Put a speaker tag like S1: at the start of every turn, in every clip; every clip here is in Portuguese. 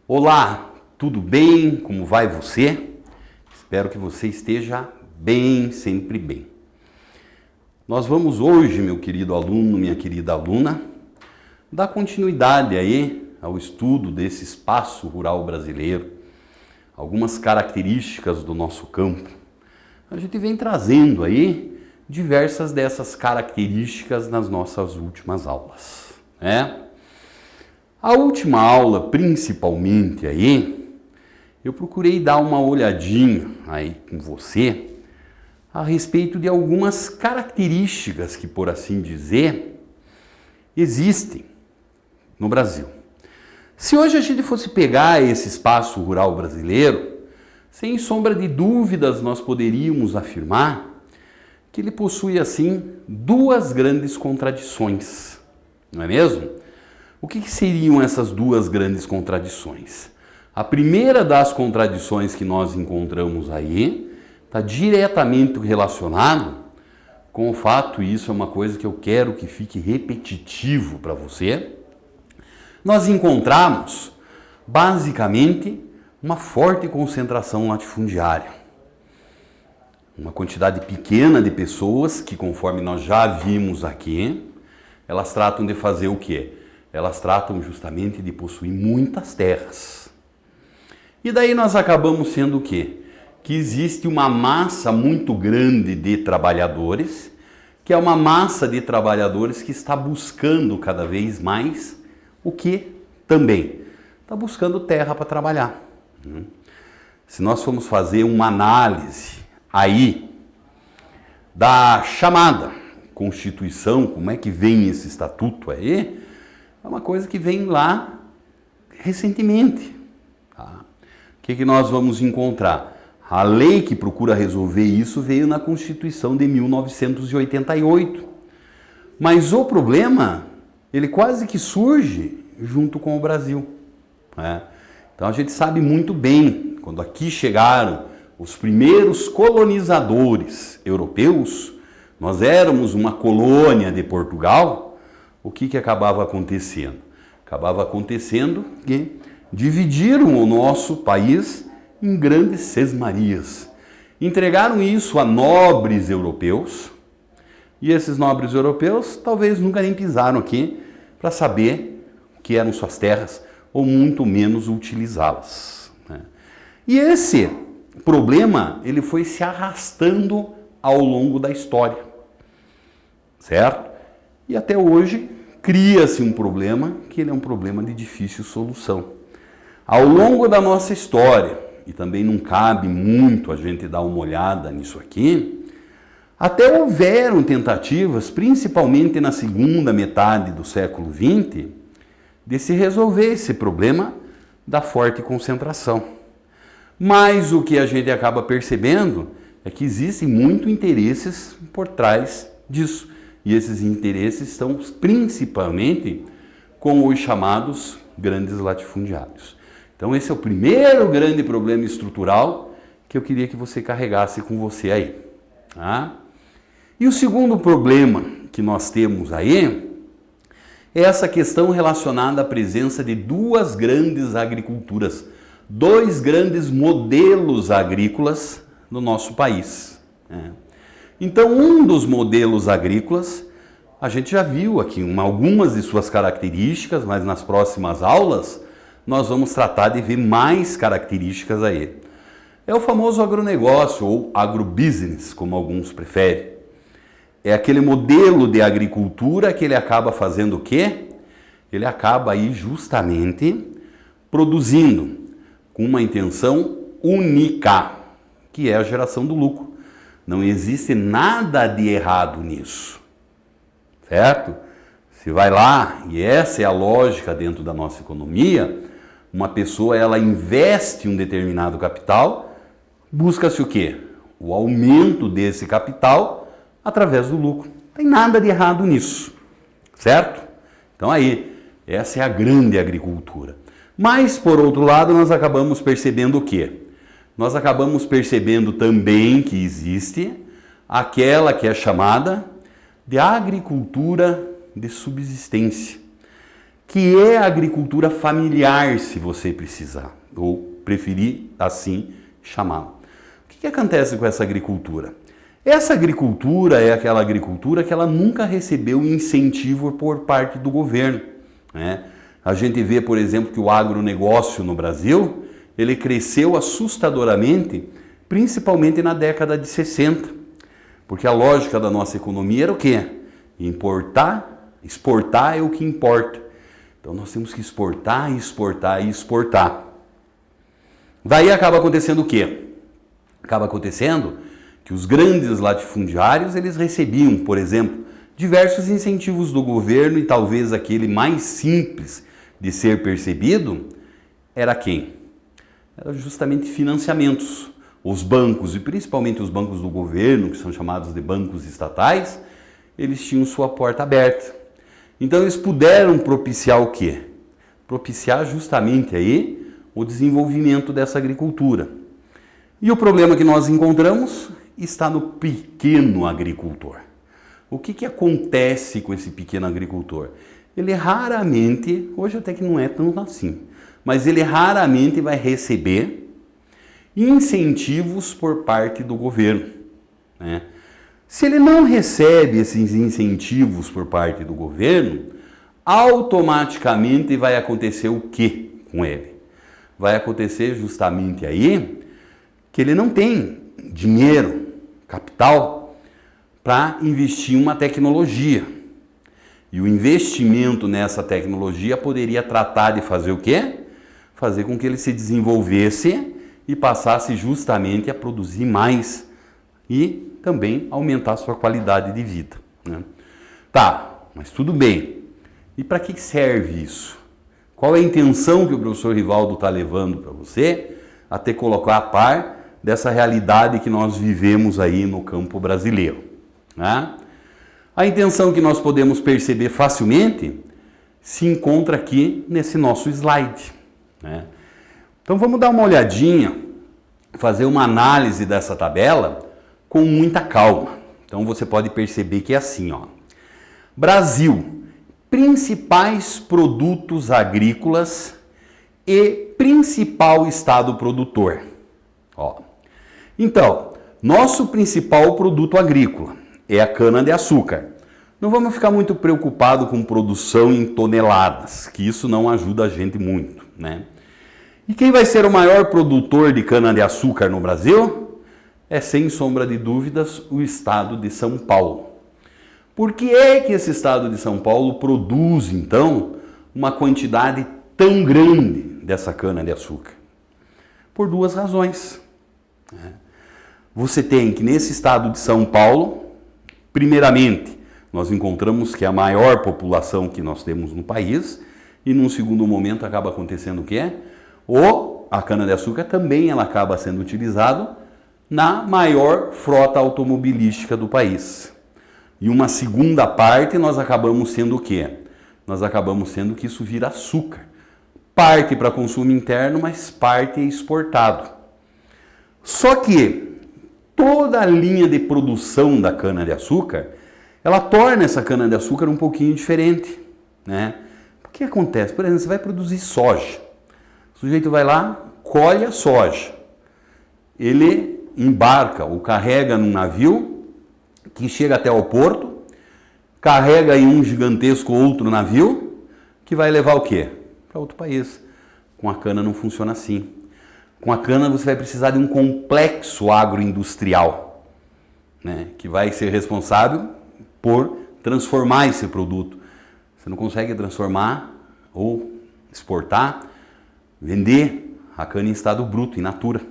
S1: Olá, tudo bem? Como vai você? Espero que você esteja bem, sempre bem. Nós vamos hoje, meu querido aluno, minha querida aluna, dar continuidade aí ao estudo desse espaço rural brasileiro, algumas características do nosso campo. A gente vem trazendo aí diversas dessas características nas nossas últimas aulas, né? A última aula, principalmente aí, eu procurei dar uma olhadinha aí com você a respeito de algumas características que, por assim dizer, existem no Brasil. Se hoje a gente fosse pegar esse espaço rural brasileiro, sem sombra de dúvidas nós poderíamos afirmar que ele possui, assim, duas grandes contradições, não é mesmo? O que seriam essas duas grandes contradições? A primeira das contradições que nós encontramos aí está diretamente relacionado com o fato, e isso é uma coisa que eu quero que fique repetitivo para você, nós encontramos basicamente uma forte concentração latifundiária. Uma quantidade pequena de pessoas que, conforme nós já vimos aqui, elas tratam de fazer o quê? Elas tratam justamente de possuir muitas terras. E daí nós acabamos sendo o quê? Que existe uma massa muito grande de trabalhadores, que é uma massa de trabalhadores que está buscando cada vez mais o que também? Está buscando terra para trabalhar. Se nós formos fazer uma análise aí da chamada Constituição, como é que vem esse estatuto aí, é uma coisa que vem lá recentemente. Tá? O que nós vamos encontrar? A lei que procura resolver isso veio na Constituição de 1988. Mas o problema, ele quase que surge junto com o Brasil. Né? Então a gente sabe muito bem, quando aqui chegaram os primeiros colonizadores europeus, nós éramos uma colônia de Portugal. O que acabava acontecendo? Acabava acontecendo que dividiram o nosso país em grandes sesmarias. Entregaram isso a nobres europeus, e esses nobres europeus talvez nunca nem pisaram aqui para saber o que eram suas terras, ou muito menos utilizá-las. Né? E esse problema, ele foi se arrastando ao longo da história, certo? E até hoje cria-se um problema que ele é um problema de difícil solução. Ao longo da nossa história, e também não cabe muito a gente dar uma olhada nisso aqui, até houveram tentativas, principalmente na segunda metade do século XX, de se resolver esse problema da forte concentração. Mas o que a gente acaba percebendo é que existem muitos interesses por trás disso. E esses interesses estão principalmente com os chamados grandes latifundiários. Então esse é o primeiro grande problema estrutural que eu queria que você carregasse com você aí. Tá? E o segundo problema que nós temos aí é essa questão relacionada à presença de duas grandes agriculturas, dois grandes modelos agrícolas no nosso país. Né? Então, um dos modelos agrícolas, a gente já viu aqui algumas de suas características, mas nas próximas aulas nós vamos tratar de ver mais características aí. É o famoso agronegócio, ou agrobusiness, como alguns preferem. É aquele modelo de agricultura que ele acaba fazendo o quê? Ele acaba aí justamente produzindo com uma intenção única, que é a geração do lucro. Não existe nada de errado nisso, certo? Se vai lá, e essa é a lógica dentro da nossa economia, uma pessoa ela investe um determinado capital, busca-se o quê? O aumento desse capital através do lucro. Não tem nada de errado nisso, certo? Então aí, essa é a grande agricultura. Mas, por outro lado, nós acabamos percebendo o quê? Nós acabamos percebendo também que existe aquela que é chamada de agricultura de subsistência, que é a agricultura familiar, se você precisar, ou preferir assim chamá-la. O que acontece com essa agricultura? Essa agricultura é aquela agricultura que ela nunca recebeu incentivo por parte do governo, né? A gente vê, por exemplo, que o agronegócio no Brasil, ele cresceu assustadoramente, principalmente na década de 60, porque a lógica da nossa economia era o quê? Importar, exportar é o que importa. Então nós temos que exportar, exportar e exportar. Daí acaba acontecendo o quê? Acaba acontecendo que os grandes latifundiários, eles recebiam, por exemplo, diversos incentivos do governo, e talvez aquele mais simples de ser percebido era quem? Era justamente financiamentos. Os bancos, e principalmente os bancos do governo, que são chamados de bancos estatais, eles tinham sua porta aberta. Então eles puderam propiciar o quê? Propiciar justamente aí o desenvolvimento dessa agricultura. E o problema que nós encontramos está no pequeno agricultor. O que acontece com esse pequeno agricultor? Ele raramente, hoje até que não é tão assim, mas ele raramente vai receber incentivos por parte do governo, né? Se ele não recebe esses incentivos por parte do governo, automaticamente vai acontecer o que com ele? Vai acontecer justamente aí que ele não tem dinheiro, capital, para investir em uma tecnologia. E o investimento nessa tecnologia poderia tratar de fazer o quê? Fazer com que ele se desenvolvesse e passasse justamente a produzir mais e também aumentar a sua qualidade de vida, né? Tá, mas tudo bem. E para que serve isso? Qual é a intenção que o professor Rivaldo está levando para você até colocar a par dessa realidade que nós vivemos aí no campo brasileiro, né? A intenção que nós podemos perceber facilmente se encontra aqui nesse nosso slide, né? Então vamos dar uma olhadinha, fazer uma análise dessa tabela com muita calma. Então você pode perceber que é assim, ó. Brasil, principais produtos agrícolas e principal estado produtor. Ó. Então, nosso principal produto agrícola é a cana-de-açúcar. Não vamos ficar muito preocupados com produção em toneladas, que isso não ajuda a gente muito, né? E quem vai ser o maior produtor de cana-de-açúcar no Brasil? É, sem sombra de dúvidas, o estado de São Paulo. Por que é que esse estado de São Paulo produz, então, uma quantidade tão grande dessa cana-de-açúcar? Por duas razões. Você tem que nesse estado de São Paulo, primeiramente, nós encontramos que é a maior população que nós temos no país, e num segundo momento acaba acontecendo o quê? A cana-de-açúcar também ela acaba sendo utilizada na maior frota automobilística do país. E uma segunda parte nós acabamos sendo o quê? Nós acabamos sendo que isso vira açúcar. Parte para consumo interno, mas parte é exportado. Só que toda a linha de produção da cana-de-açúcar, ela torna essa cana-de-açúcar um pouquinho diferente, né? O que acontece? Por exemplo, você vai produzir soja. O sujeito vai lá, colhe a soja. Ele embarca ou carrega num navio que chega até o porto, carrega em um gigantesco outro navio que vai levar o quê? Para outro país. Com a cana não funciona assim. Com a cana você vai precisar de um complexo agroindustrial, né, que vai ser responsável por transformar esse produto. Você não consegue transformar ou exportar, vender a cana em estado bruto, in natura,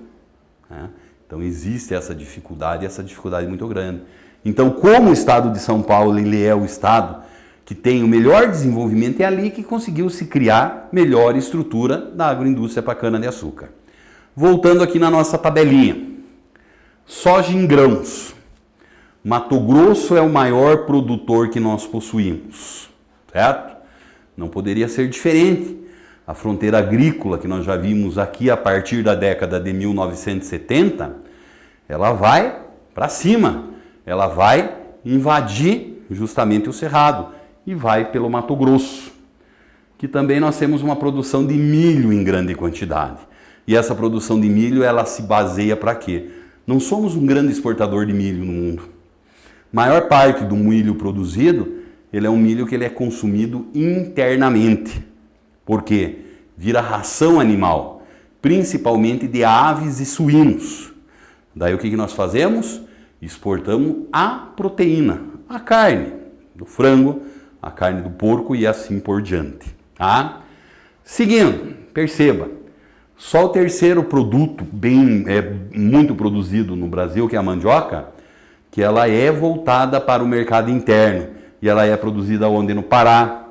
S1: né? Então existe essa dificuldade é muito grande. Então, como o estado de São Paulo ele é o estado que tem o melhor desenvolvimento, é ali que conseguiu se criar melhor estrutura da agroindústria para cana-de-açúcar. Voltando aqui na nossa tabelinha. Soja em grãos. Mato Grosso é o maior produtor que nós possuímos, certo? Não poderia ser diferente. A fronteira agrícola que nós já vimos aqui a partir da década de 1970, ela vai para cima, ela vai invadir justamente o Cerrado e vai pelo Mato Grosso. que também nós temos uma produção de milho em grande quantidade. E essa produção de milho, ela se baseia para quê? Não somos um grande exportador de milho no mundo. Maior parte do milho produzido, ele é um milho que ele é consumido internamente. Por quê? Vira ração animal, principalmente de aves e suínos. Daí o que nós fazemos? Exportamos a proteína, a carne do frango, a carne do porco e assim por diante. Tá? Seguindo, perceba, só o terceiro produto muito produzido no Brasil, que é a mandioca, que ela é voltada para o mercado interno e ela é produzida onde? No Pará.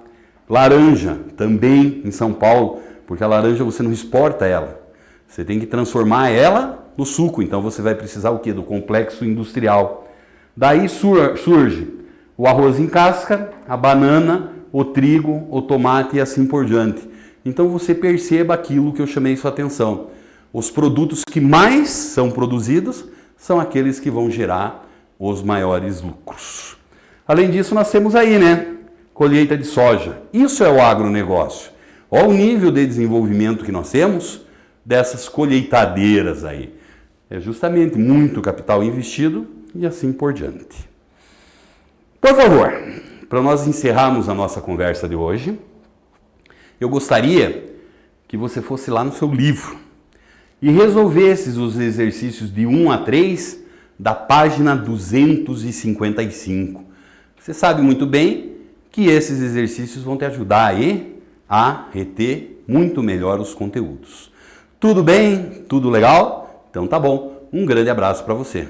S1: Laranja, também em São Paulo, porque a laranja você não exporta ela, você tem que transformar ela no suco, então você vai precisar o quê? Do complexo industrial. Daí surge o arroz em casca, a banana, o trigo, o tomate e assim por diante. Então você perceba aquilo que eu chamei sua atenção. Os produtos que mais são produzidos são aqueles que vão gerar os maiores lucros. Além disso, nós temos aí, colheita de soja. Isso é o agronegócio. Olha o nível de desenvolvimento que nós temos dessas colheitadeiras aí. É justamente muito capital investido e assim por diante. Por favor, para nós encerrarmos a nossa conversa de hoje, eu gostaria que você fosse lá no seu livro e resolvesse os exercícios de 1 a 3 da página 255. Você sabe muito bem que esses exercícios vão te ajudar aí a reter muito melhor os conteúdos. Tudo bem? Tudo legal? Então tá bom. Um grande abraço para você.